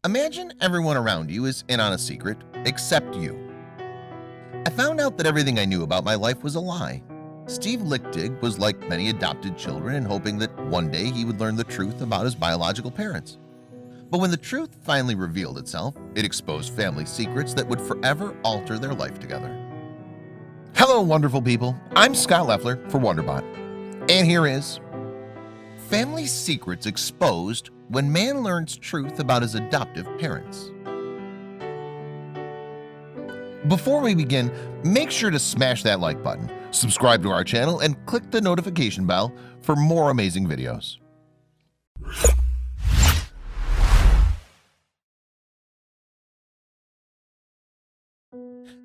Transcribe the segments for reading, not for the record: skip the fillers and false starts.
Imagine everyone around you is in on a secret except you. I found out that everything I knew about my life was a lie. Steve Lichtig was like many adopted children and hoping that one day he would learn the truth about his biological parents. But when the truth finally revealed itself, it exposed family secrets that would forever alter their life together. Hello, wonderful people. I'm Scott Leffler for WonderBot. And here is Family Secrets Exposed When Man Learns Truth About His Adoptive Parents. Before we begin, make sure to smash that like button, subscribe to our channel, and click the notification bell for more amazing videos.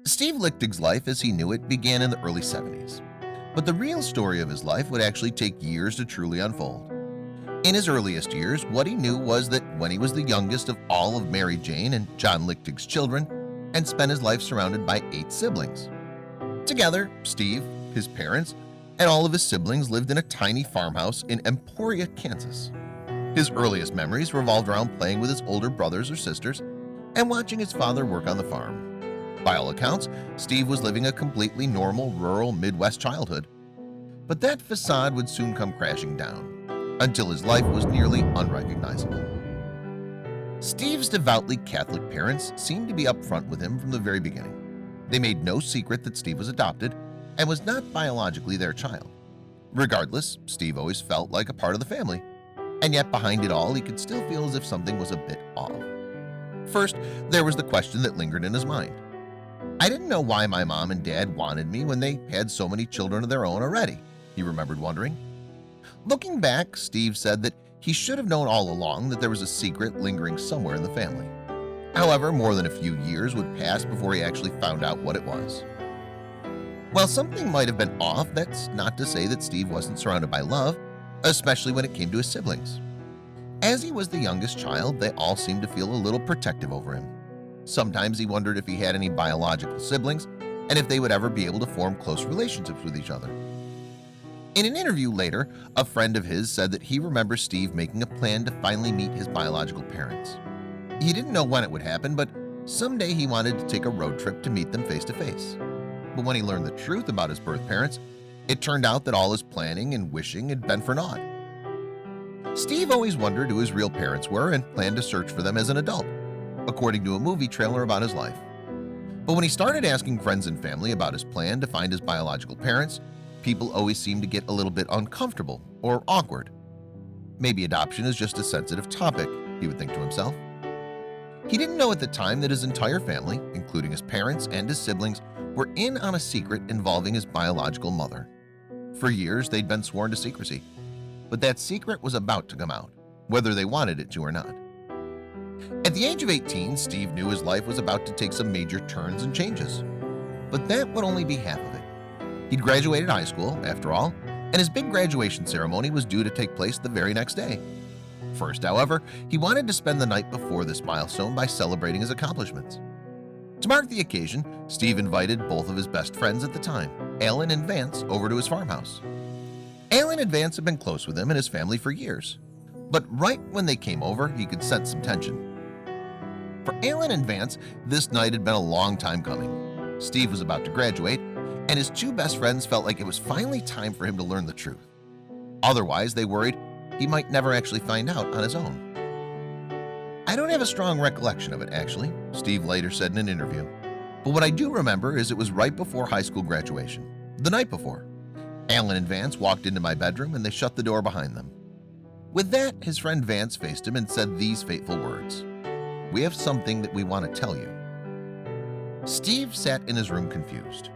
Steve Lichtig's life as he knew it began in the early 70s, but the real story of his life would actually take years to truly unfold. In his earliest years, what he knew was that when he was the youngest of all of Mary Jane and John Lichtig's children, and spent his life surrounded by 8 siblings. Together, Steve, his parents, and all of his siblings lived in a tiny farmhouse in Emporia, Kansas. His earliest memories revolved around playing with his older brothers or sisters and watching his father work on the farm. By all accounts, Steve was living a completely normal rural Midwest childhood. But that facade would soon come crashing down, until his life was nearly unrecognizable. Steve's devoutly Catholic parents seemed to be upfront with him from the very beginning. They made no secret that Steve was adopted and was not biologically their child. Regardless, Steve always felt like a part of the family, and yet behind it all, he could still feel as if something was a bit off. First, there was the question that lingered in his mind. I didn't know why my mom and dad wanted me when they had so many children of their own already, he remembered wondering. Looking back, Steve said that he should have known all along that there was a secret lingering somewhere in the family. However, more than a few years would pass before he actually found out what it was. While something might have been off, that's not to say that Steve wasn't surrounded by love, especially when it came to his siblings. As he was the youngest child, they all seemed to feel a little protective over him. Sometimes he wondered if he had any biological siblings and if they would ever be able to form close relationships with each other. In an interview later, a friend of his said that he remembers Steve making a plan to finally meet his biological parents. He didn't know when it would happen, but someday he wanted to take a road trip to meet them face to face. But when he learned the truth about his birth parents, it turned out that all his planning and wishing had been for naught. Steve always wondered who his real parents were and planned to search for them as an adult, according to a movie trailer about his life. But when he started asking friends and family about his plan to find his biological parents, people always seemed to get a little bit uncomfortable or awkward. Maybe adoption is just a sensitive topic, he would think to himself. He didn't know at the time that his entire family, including his parents and his siblings, were in on a secret involving his biological mother. For years, they'd been sworn to secrecy, but that secret was about to come out, whether they wanted it to or not. At the age of 18, Steve knew his life was about to take some major turns and changes, but that would only be half of it. He'd graduated high school, after all, and his big graduation ceremony was due to take place the very next day. First, however, he wanted to spend the night before this milestone by celebrating his accomplishments. To mark the occasion, Steve invited both of his best friends at the time, Alan and Vance, over to his farmhouse. Alan and Vance had been close with him and his family for years, but right when they came over, he could sense some tension. For Alan and Vance, this night had been a long time coming. Steve was about to graduate, and his 2 best friends felt like it was finally time for him to learn the truth. Otherwise, they worried he might never actually find out on his own. I don't have a strong recollection of it, actually, Steve later said in an interview. But what I do remember is it was right before high school graduation, the night before. Alan and Vance walked into my bedroom and they shut the door behind them. With that, his friend Vance faced him and said these fateful words, "We have something that we want to tell you." Steve sat in his room confused.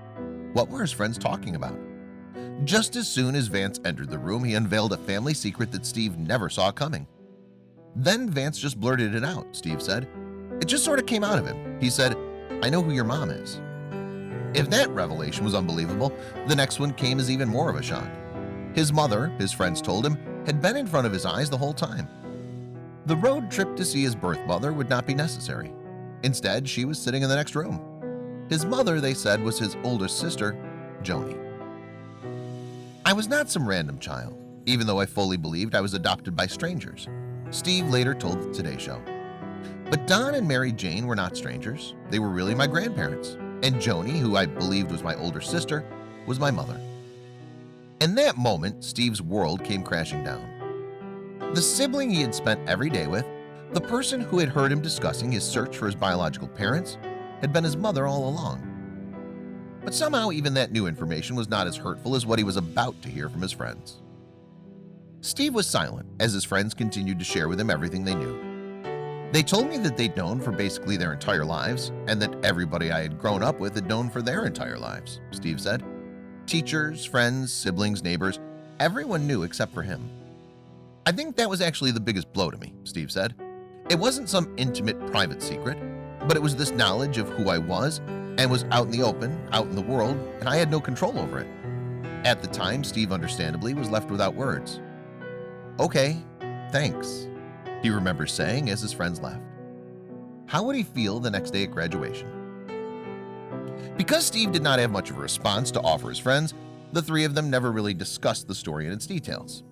What were his friends talking about? Just as soon as Vance entered the room, he unveiled a family secret that Steve never saw coming. Then Vance just blurted it out, Steve said. It just sort of came out of him. He said, "I know who your mom is." If that revelation was unbelievable, the next one came as even more of a shock. His mother, his friends told him, had been in front of his eyes the whole time. The road trip to see his birth mother would not be necessary. Instead, she was sitting in the next room. His mother, they said, was his older sister, Joni. I was not some random child, even though I fully believed I was adopted by strangers, Steve later told the Today Show. But Don and Mary Jane were not strangers. They were really my grandparents, and Joni, who I believed was my older sister, was my mother. In that moment, Steve's world came crashing down. The sibling he had spent every day with, the person who had heard him discussing his search for his biological parents, had been his mother all along. But somehow even that new information was not as hurtful as what he was about to hear from his friends. Steve was silent as his friends continued to share with him everything they knew. They told me that they'd known for basically their entire lives, and that everybody I had grown up with had known for their entire lives, Steve said. Teachers, friends, siblings, neighbors, everyone knew except for him. I think that was actually the biggest blow to me, Steve said. It wasn't some intimate private secret, but it was this knowledge of who I was and was out in the open, out in the world, and I had no control over it. At the time, Steve understandably was left without words. "Okay, thanks," he remembers saying as his friends left. How would he feel the next day at graduation? Because Steve did not have much of a response to offer his friends, the three of them never really discussed the story in its details.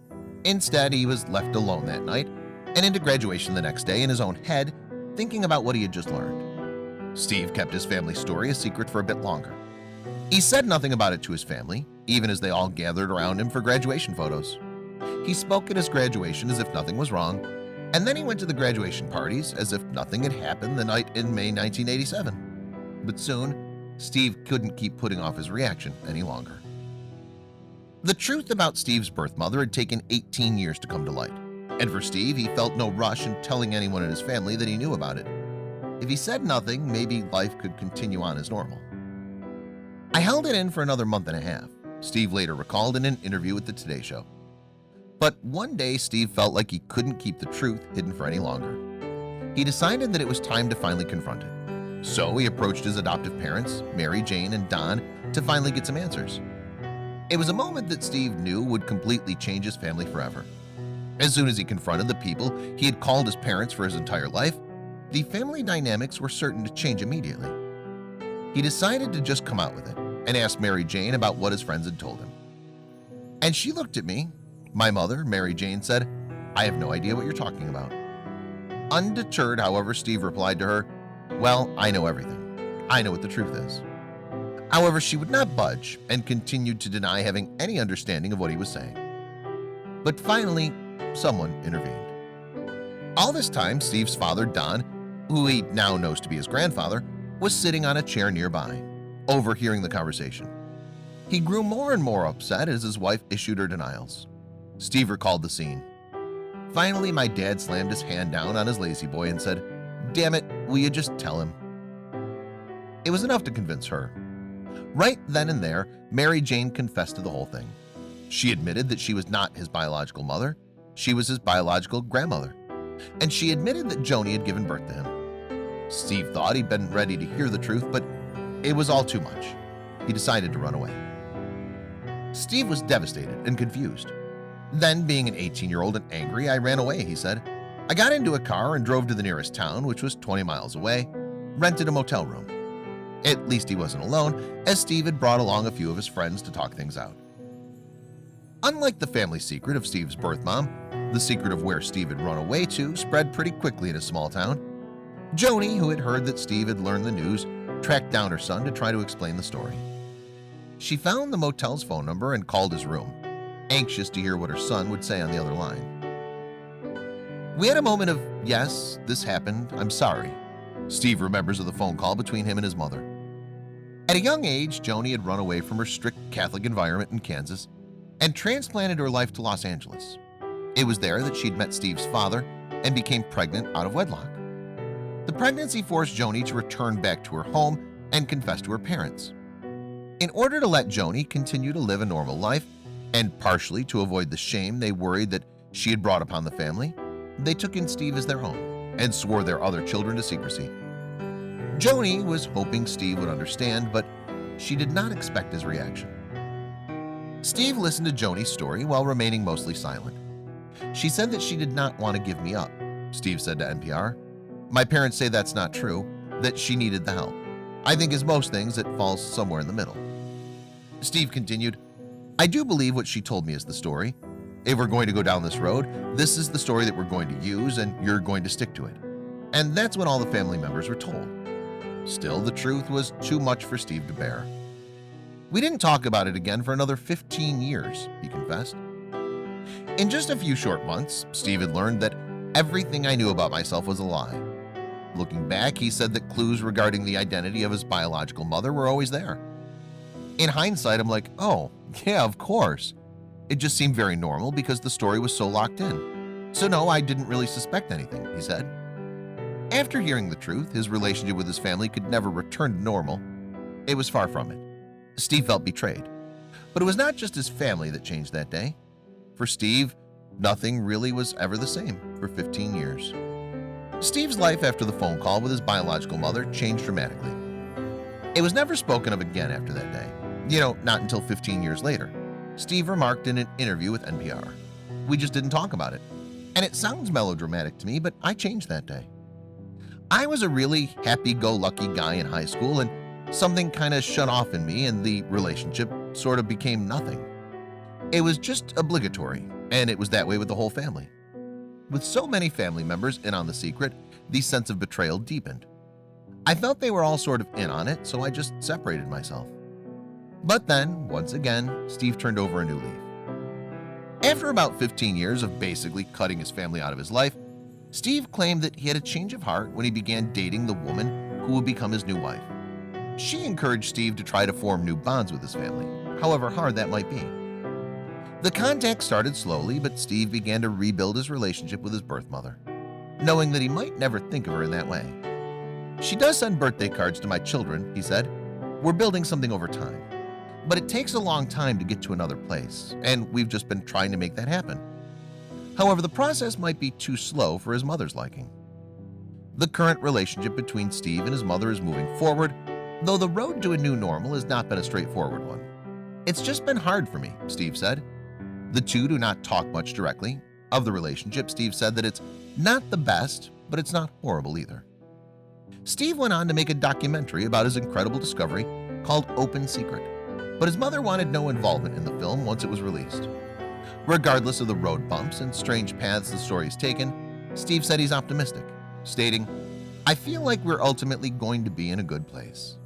Instead, he was left alone that night and into graduation the next day in his own head, thinking about what he had just learned. Steve kept his family story a secret for a bit longer. He said nothing about it to his family, even as they all gathered around him for graduation photos. He spoke at his graduation as if nothing was wrong, and then he went to the graduation parties as if nothing had happened the night in May 1987. But soon, Steve couldn't keep putting off his reaction any longer. The truth about Steve's birth mother had taken 18 years to come to light, and for Steve, he felt no rush in telling anyone in his family that he knew about it. If he said nothing, maybe life could continue on as normal. "I held it in for another month and a half," Steve later recalled in an interview with the Today Show. But one day, Steve felt like he couldn't keep the truth hidden for any longer. He decided that it was time to finally confront it. So he approached his adoptive parents, Mary Jane and Don, to finally get some answers. It was a moment that Steve knew would completely change his family forever. As soon as he confronted the people he had called his parents for his entire life, the family dynamics were certain to change immediately. He decided to just come out with it and ask Mary Jane about what his friends had told him. And she looked at me. My mother, Mary Jane, said, "I have no idea what you're talking about." Undeterred, however, Steve replied to her, "Well, I know everything. I know what the truth is." However, she would not budge and continued to deny having any understanding of what he was saying. But finally, someone intervened. All this time, Steve's father, Don, who he now knows to be his grandfather, was sitting on a chair nearby, overhearing the conversation. He grew more and more upset as his wife issued her denials. Steve recalled the scene. Finally, my dad slammed his hand down on his lazy boy and said, "Damn it, will you just tell him?" It was enough to convince her. Right then and there, Mary Jane confessed to the whole thing. She admitted that she was not his biological mother, she was his biological grandmother, and she admitted that Joni had given birth to him. Steve thought he'd been ready to hear the truth, but it was all too much. He decided to run away. Steve was devastated and confused. Then, being an 18-year-old and angry, I ran away, he said. I got into a car and drove to the nearest town, which was 20 miles away, rented a motel room. At least he wasn't alone, as Steve had brought along a few of his friends to talk things out. Unlike the family secret of Steve's birth mom, the secret of where Steve had run away to spread pretty quickly in a small town. Joni, who had heard that Steve had learned the news, tracked down her son to try to explain the story. She found the motel's phone number and called his room, anxious to hear what her son would say on the other line. We had a moment of, "Yes, this happened, I'm sorry," Steve remembers of the phone call between him and his mother. At a young age, Joni had run away from her strict Catholic environment in Kansas and transplanted her life to Los Angeles. It was there that she'd met Steve's father and became pregnant out of wedlock. The pregnancy forced Joni to return back to her home and confess to her parents. In order to let Joni continue to live a normal life, and partially to avoid the shame they worried that she had brought upon the family, they took in Steve as their own and swore their other children to secrecy. Joni was hoping Steve would understand, but she did not expect his reaction. Steve listened to Joni's story while remaining mostly silent. She said that she did not want to give me up, Steve said to NPR. My parents say that's not true, that she needed the help. I think as most things, it falls somewhere in the middle. Steve continued, I do believe what she told me is the story. If we're going to go down this road, this is the story that we're going to use and you're going to stick to it. and that's what all the family members were told. Still, the truth was too much for Steve to bear. "We didn't talk about it again for another 15 years, he confessed. In just a few short months, Steve had learned that everything I knew about myself was a lie. Looking back, he said that clues regarding the identity of his biological mother were always there. In hindsight, I'm like, oh, yeah, of course. It just seemed very normal because the story was so locked in. So no, I didn't really suspect anything," he said. After hearing the truth, his relationship with his family could never return to normal. It was far from it. Steve felt betrayed. But it was not just his family that changed that day. For Steve, nothing really was ever the same for 15 years. Steve's life after the phone call with his biological mother changed dramatically. It was never spoken of again after that day. Not until 15 years later. Steve remarked in an interview with NPR, "We just didn't talk about it. And it sounds melodramatic to me, but I changed that day. I was a really happy-go-lucky guy in high school, and something kind of shut off in me, and the relationship sort of became nothing. It was just obligatory, and it was that way with the whole family. With so many family members in on the secret, the sense of betrayal deepened. I felt they were all sort of in on it, so I just separated myself." But then, once again, Steve turned over a new leaf. After about 15 years of basically cutting his family out of his life, Steve claimed that he had a change of heart when he began dating the woman who would become his new wife. She encouraged Steve to try to form new bonds with his family, however hard that might be. The contact started slowly, but Steve began to rebuild his relationship with his birth mother, knowing that he might never think of her in that way. "She does send birthday cards to my children," he said. "We're building something over time. But it takes a long time to get to another place, and we've just been trying to make that happen. However, the process might be too slow for his mother's liking." The current relationship between Steve and his mother is moving forward, though the road to a new normal has not been a straightforward one. "It's just been hard for me," Steve said. The two do not talk much directly. Of the relationship, Steve said that it's not the best, but it's not horrible either. Steve went on to make a documentary about his incredible discovery called Open Secret, but his mother wanted no involvement in the film once it was released. Regardless of the road bumps and strange paths the story has taken, Steve said he's optimistic, stating, "I feel like we're ultimately going to be in a good place."